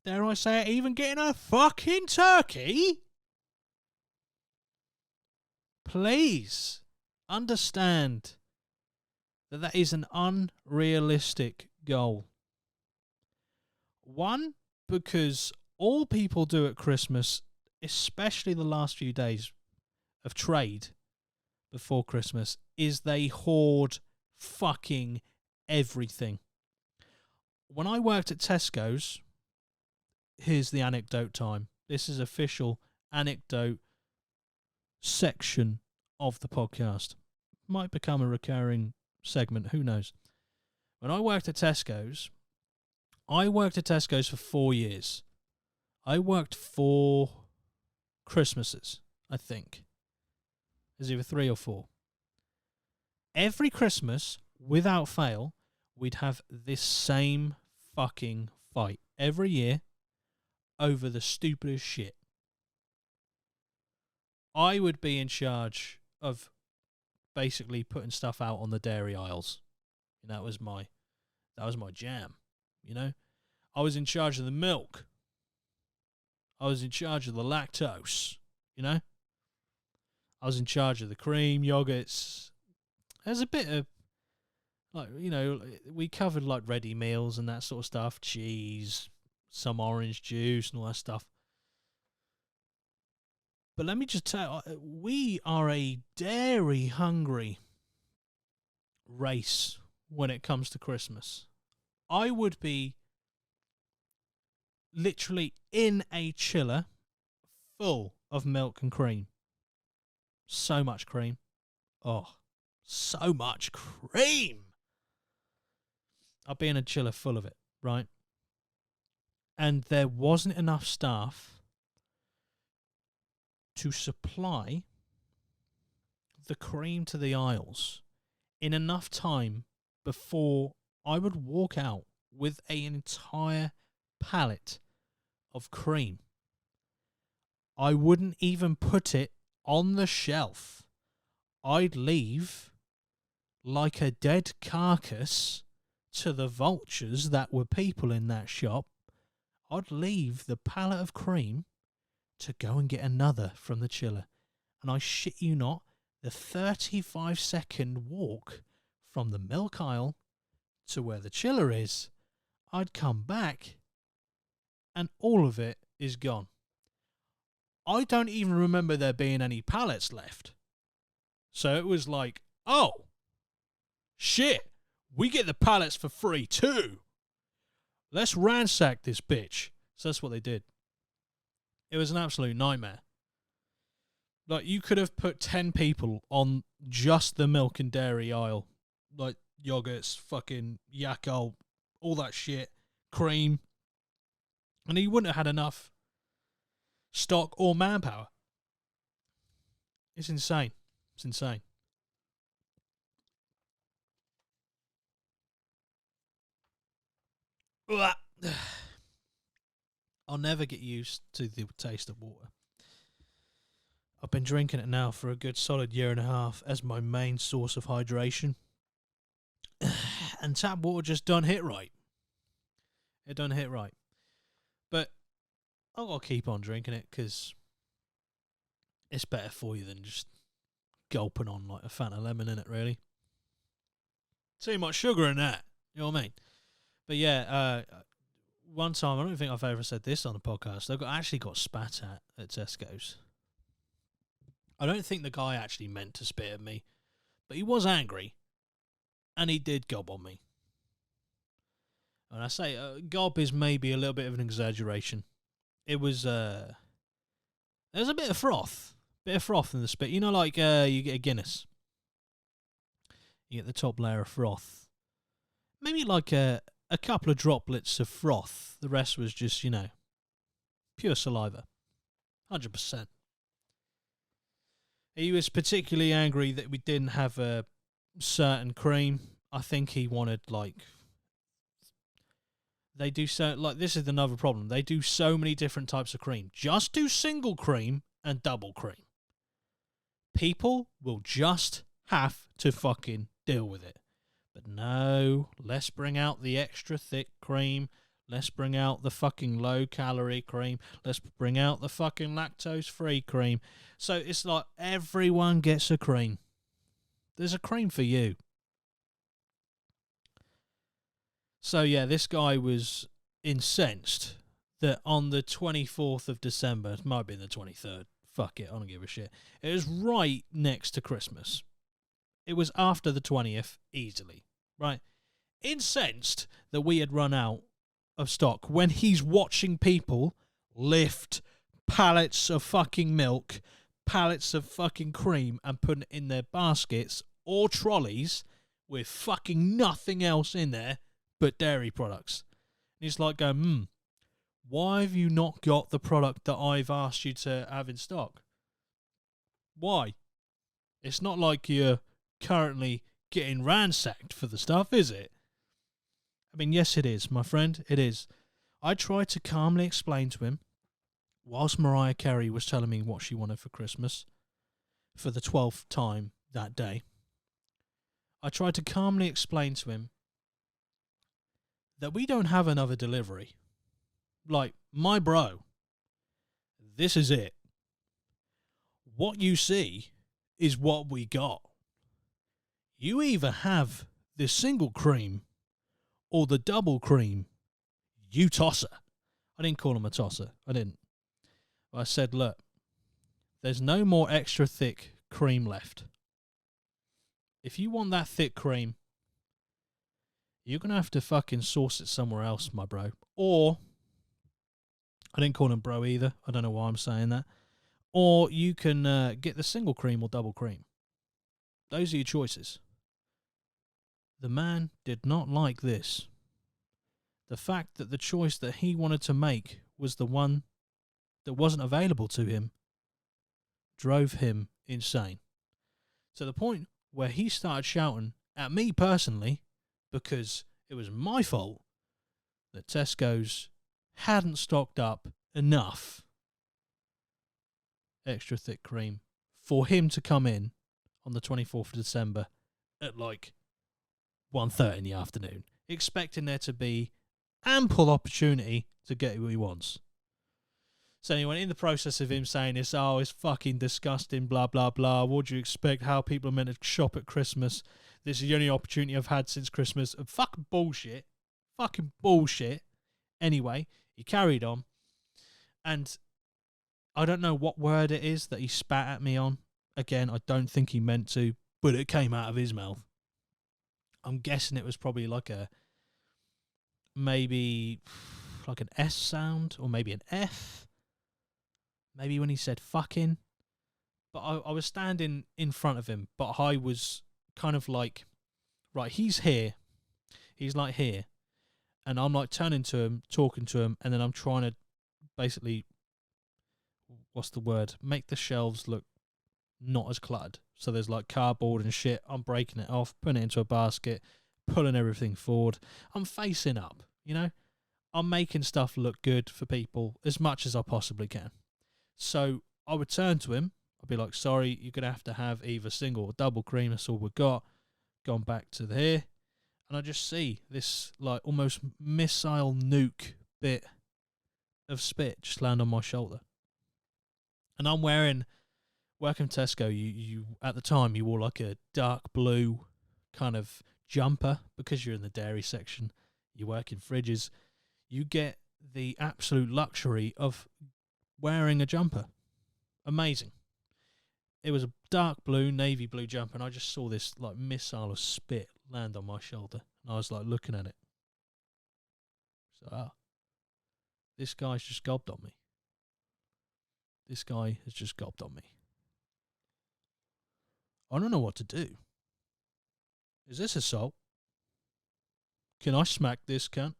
dare I say it, even getting a fucking turkey, please understand that is an unrealistic goal. One, because all people do at Christmas, especially the last few days of trade before Christmas, is they hoard fucking everything. When I worked at Tesco's, here's the anecdote time. This is official anecdote section of the podcast. Might become a recurring segment, who knows. When I worked at Tesco's for 4 years. I worked 4 Christmases, I think. There's either 3 or 4. Every Christmas, without fail, we'd have this same fucking fight every year over the stupidest shit. I would be in charge of basically putting stuff out on the dairy aisles. And that was my jam, I was in charge of the milk. I was in charge of the lactose, I was in charge of the cream, yogurts. There's a bit of, we covered like ready meals and that sort of stuff, cheese, some orange juice and all that stuff. But let me just tell you, we are a dairy-hungry race when it comes to Christmas. I would be literally in a chiller full of milk and cream. So much cream. Oh, so much cream. I'd be in a chiller full of it, right? And there wasn't enough staff to supply the cream to the aisles in enough time before I would walk out with an entire pallet of cream. I wouldn't even put it on the shelf. I'd leave like a dead carcass to the vultures that were people in that shop. I'd leave the pallet of cream to go and get another from the chiller. And I shit you not, the 35-second walk from the milk aisle to where the chiller is, I'd come back and all of it is gone. I don't even remember there being any pallets left. So it was like, oh, shit, we get the pallets for free too. Let's ransack this bitch. So that's what they did. It was an absolute nightmare. Like, you could have put 10 people on just the milk and dairy aisle. Like, yogurts, fucking Yakult, all that shit, cream. And you wouldn't have had enough stock or manpower. It's insane. It's insane. I'll never get used to the taste of water. I've been drinking it now for a good solid year and a half as my main source of hydration. And tap water just don't hit right. It don't hit right. But I've got to keep on drinking it because it's better for you than just gulping on like a Fanta lemon in it, really. Too much sugar in that. You know what I mean? But yeah, one time, I don't think I've ever said this on the podcast, I actually got spat at Tesco's. I don't think the guy actually meant to spit at me, but he was angry, and he did gob on me. And I say gob is maybe a little bit of an exaggeration. It was there was a bit of froth in the spit. You know, like you get a Guinness, you get the top layer of froth, maybe like a couple of droplets of froth. The rest was just, you know, pure saliva, 100%. He was particularly angry that we didn't have a certain cream. I think he wanted, like, they do so, like, this is another problem. They do so many different types of cream. Just do single cream and double cream. People will just have to fucking deal with it. But no, let's bring out the extra thick cream. Let's bring out the fucking low-calorie cream. Let's bring out the fucking lactose-free cream. So it's like everyone gets a cream. There's a cream for you. So yeah, this guy was incensed that on the 24th of December, it might have been the 23rd, fuck it, I don't give a shit. It was right next to Christmas. It was after the 20th, easily, right? Incensed that we had run out of stock when he's watching people lift pallets of fucking milk, pallets of fucking cream and putting it in their baskets or trolleys with fucking nothing else in there but dairy products. And he's like going, why have you not got the product that I've asked you to have in stock? Why? It's not like you're currently getting ransacked for the stuff, is it? I mean, yes, it is, my friend, it is. I tried to calmly explain to him, whilst Mariah Carey was telling me what she wanted for Christmas, for the 12th time that day, I tried to calmly explain to him that we don't have another delivery. Like, my bro, this is it. What you see is what we got. You either have the single cream or the double cream, you tosser. I didn't call him a tosser. I didn't. I said, look, there's no more extra thick cream left. If you want that thick cream, you're going to have to fucking source it somewhere else, my bro. Or, I didn't call him bro either. I don't know why I'm saying that. Or you can get the single cream or double cream. Those are your choices. The man did not like this. The fact that the choice that he wanted to make was the one that wasn't available to him drove him insane. To the point where he started shouting at me personally because It was my fault that Tesco's hadn't stocked up enough extra thick cream for him to come in on the 24th of December at like 1:30 in the afternoon, expecting there to be ample opportunity to get what he wants. So anyway, in the process of him saying this, oh, it's fucking disgusting, blah, blah, blah, what do you expect, how people are meant to shop at Christmas, this is the only opportunity I've had since Christmas, and fucking bullshit. Anyway, he carried on, and I don't know what word it is that he spat at me on. Again, I don't think he meant to, but it came out of his mouth. I'm guessing it was probably like maybe like an S sound, or maybe an F. Maybe when he said fucking. But I was standing in front of him, but I was kind of like, right, he's here. He's like here. And I'm like turning to him, talking to him, and then I'm trying to basically, what's the word? Make the shelves look not as cluttered. So there's like cardboard and shit. I'm breaking it off, putting it into a basket, pulling everything forward. I'm facing up, you know? I'm making stuff look good for people as much as I possibly can. So I would turn to him. I'd be like, sorry, you're going to have either single or double cream. That's all we've got. Gone back to here. And I just see this like almost missile nuke bit of spit just land on my shoulder. And I'm wearing, working Tesco, you at the time you wore like a dark blue kind of jumper because you're in the dairy section. You work in fridges. You get the absolute luxury of wearing a jumper. Amazing. It was a dark blue, navy blue jumper, and I just saw this like missile of spit land on my shoulder, and I was like looking at it. So, this guy's just gobbed on me. This guy has just gobbed on me. I don't know what to do. Is this assault? Can I smack this cunt?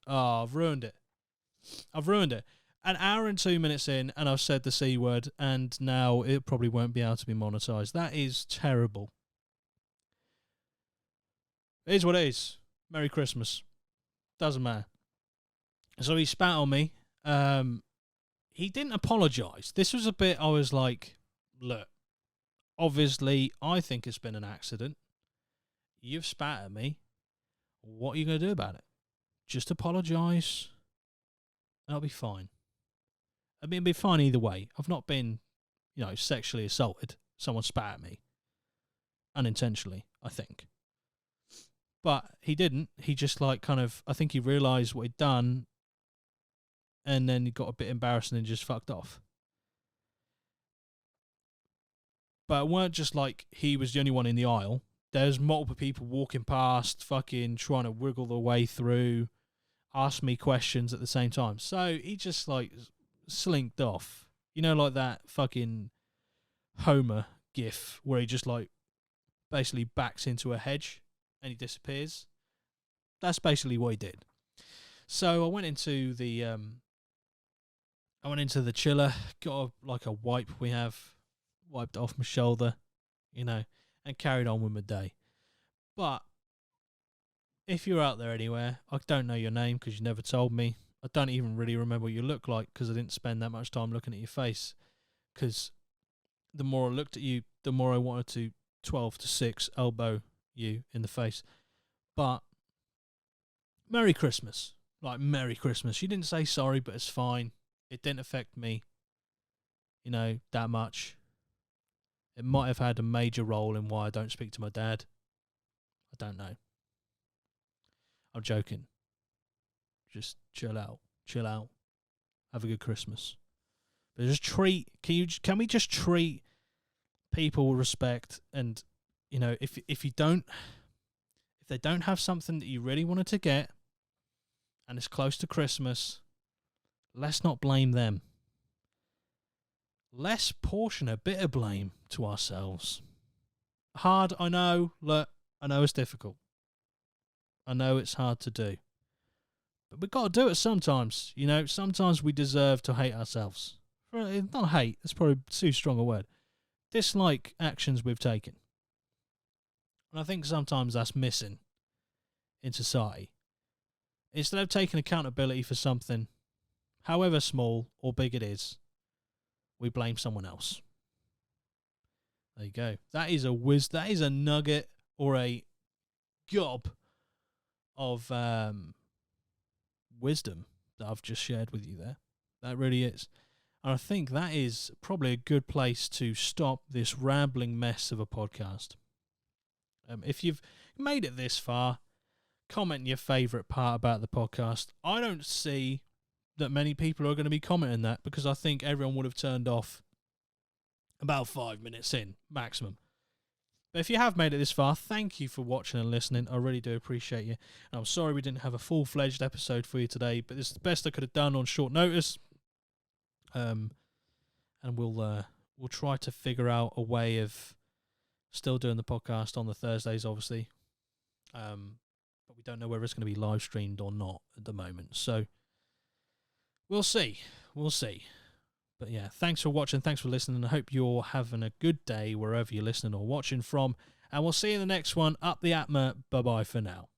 Oh, I've ruined it. An hour and 2 minutes in, and I've said the C word, and now it probably won't be able to be monetized. That is terrible. It is what it is. Merry Christmas. Doesn't matter. So he spat on me. He didn't apologise. This was a bit, I was like, look, obviously, I think it's been an accident. You've spat at me. What are you going to do about it? Just apologise. That'll be fine. I mean, it'll be fine either way. I've not been, sexually assaulted. Someone spat at me. Unintentionally, I think. But he didn't. He just I think he realised what he'd done, and then he got a bit embarrassed and just fucked off. But it weren't just like he was the only one in the aisle. There's multiple people walking past, fucking trying to wiggle their way through, ask me questions at the same time. So he just slinked off. You know, like that fucking Homer gif where he just basically backs into a hedge and he disappears. That's basically what he did. So I went into the chiller, got a wipe we have, wiped it off my shoulder, and carried on with my day. But if you're out there anywhere, I don't know your name because you never told me. I don't even really remember what you look like because I didn't spend that much time looking at your face. Because the more I looked at you, the more I wanted to 12 to 6 elbow you in the face. But Merry Christmas. Merry Christmas. You didn't say sorry, but it's fine. It didn't affect me, that much. It might have had a major role in why I don't speak to my dad. I don't know. I'm joking. Just chill out. Have a good Christmas. But just can we just treat people with respect? And, if they don't have something that you really wanted to get and it's close to Christmas, let's not blame them. Let's portion a bit of blame to ourselves. Hard, I know. Look, I know it's difficult. I know it's hard to do. But we've got to do it sometimes. Sometimes we deserve to hate ourselves. Not hate, that's probably too strong a word. Dislike actions we've taken. And I think sometimes that's missing in society. Instead of taking accountability for something, however small or big it is, we blame someone else. There you go. That is a nugget or a gob of wisdom that I've just shared with you there. That really is. And I think that is probably a good place to stop this rambling mess of a podcast. If you've made it this far, comment your favourite part about the podcast. I don't see that many people are going to be commenting that, because I think everyone would have turned off about 5 minutes in, maximum. But if you have made it this far, thank you for watching and listening. I really do appreciate you. And I'm sorry we didn't have a full-fledged episode for you today, but this is the best I could have done on short notice. And we'll try to figure out a way of still doing the podcast on the Thursdays, obviously. But we don't know whether it's going to be live streamed or not at the moment. So we'll see. But yeah, thanks for watching. Thanks for listening. I hope you're having a good day wherever you're listening or watching from. And we'll see you in the next one. Up the APMA. Bye-bye for now.